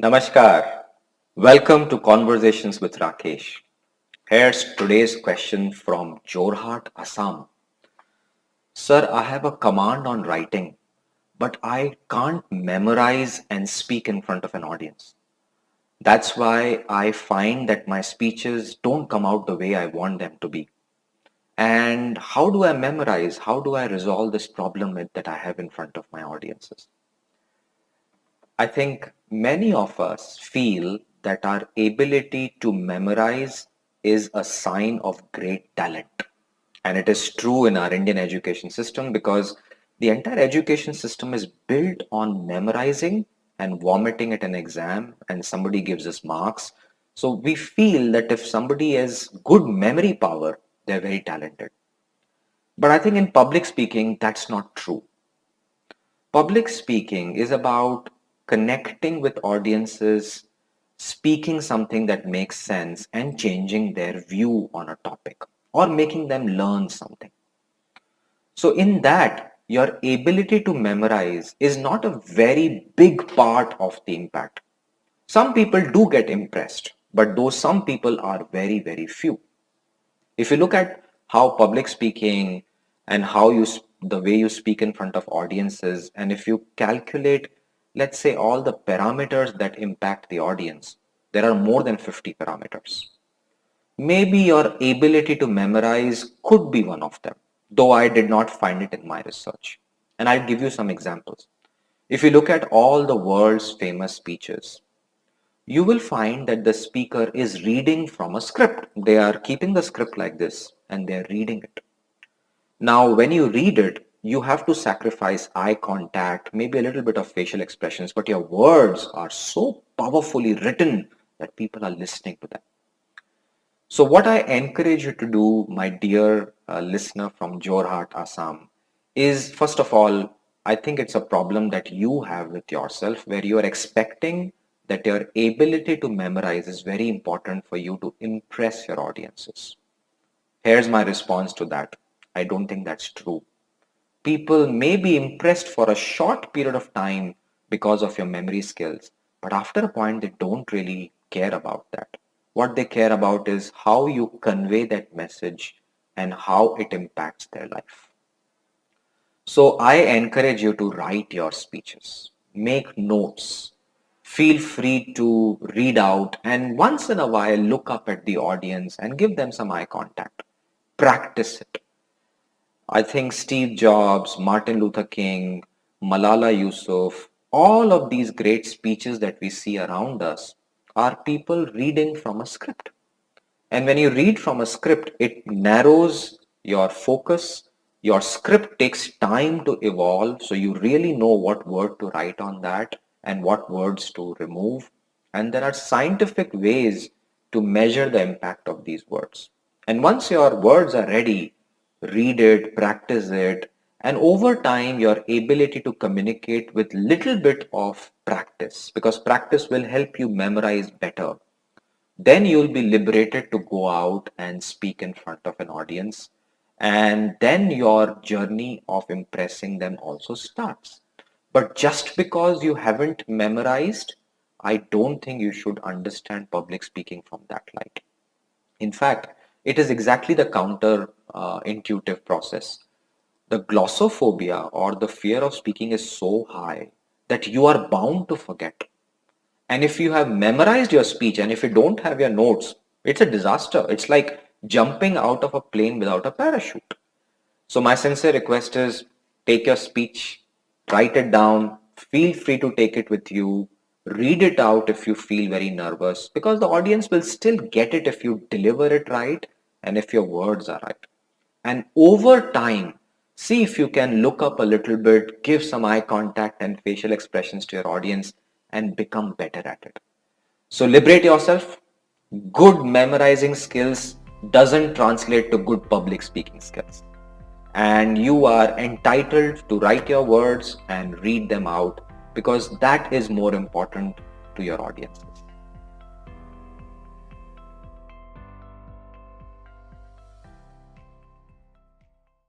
Namaskar. Welcome to Conversations with Rakesh. Here's today's question from Jorhat, Assam. Sir, I have a command on writing, but I can't memorize and speak in front of an audience. That's why I find that my speeches don't come out the way I want them to be. And how do I memorize? How do I resolve this problem that I have in front of my audiences? I think many of us feel that our ability to memorize is a sign of great talent. And it is true in our Indian education system because the entire education system is built on memorizing and vomiting at an exam, and somebody gives us marks. So we feel that if somebody has good memory power, they're very talented. But I think in public speaking, that's not true. Public speaking is about connecting with audiences, speaking something that makes sense, and changing their view on a topic or making them learn something. So, in that, your ability to memorize is not a very big part of the impact. Some people do get impressed, but those some people are very, very few. If you look at how public speaking and the way you speak in front of audiences, and if you calculate, let's say, all the parameters that impact the audience, there are more than 50 parameters. Maybe your ability to memorize could be one of them, though I did not find it in my research. And I'll give you some examples. If you look at all the world's famous speeches, you will find that the speaker is reading from a script. They are keeping the script like this and they're reading it. Now, when you read it, you have to sacrifice eye contact, maybe a little bit of facial expressions, but your words are so powerfully written that people are listening to them. So, what I encourage you to do, my dear listener from Jorhat, Assam, is first of all, I think it's a problem that you have with yourself where you are expecting that your ability to memorize is very important for you to impress your audiences. Here's my response to that. I don't think that's true. People may be impressed for a short period of time because of your memory skills, but after a point, they don't really care about that. What they care about is how you convey that message and how it impacts their life. So I encourage you to write your speeches, make notes, feel free to read out, and once in a while look up at the audience and give them some eye contact. Practice it. I think Steve Jobs, Martin Luther King, Malala Yousaf, all of these great speeches that we see around us are people reading from a script. And when you read from a script, it narrows your focus. Your script takes time to evolve, so you really know what word to write on that and what words to remove. And there are scientific ways to measure the impact of these words. And once your words are ready, read it, practice it, and over time your ability to communicate with little bit of practice, because practice will help you memorize better, then you'll be liberated to go out and speak in front of an audience. And then your journey of impressing them also starts. But just because you haven't memorized, I don't think you should understand public speaking from that light. In fact, it is exactly the counter intuitive process. The glossophobia or the fear of speaking is so high that you are bound to forget. And if you have memorized your speech and if you don't have your notes, it's a disaster. It's like jumping out of a plane without a parachute. So my sincere request is take your speech, write it down, feel free to take it with you, read it out if you feel very nervous, because the audience will still get it if you deliver it right and if your words are right. And over time, see if you can look up a little bit, give some eye contact and facial expressions to your audience and become better at it. So liberate yourself. Good memorizing skills doesn't translate to good public speaking skills. And you are entitled to write your words and read them out because that is more important to your audiences.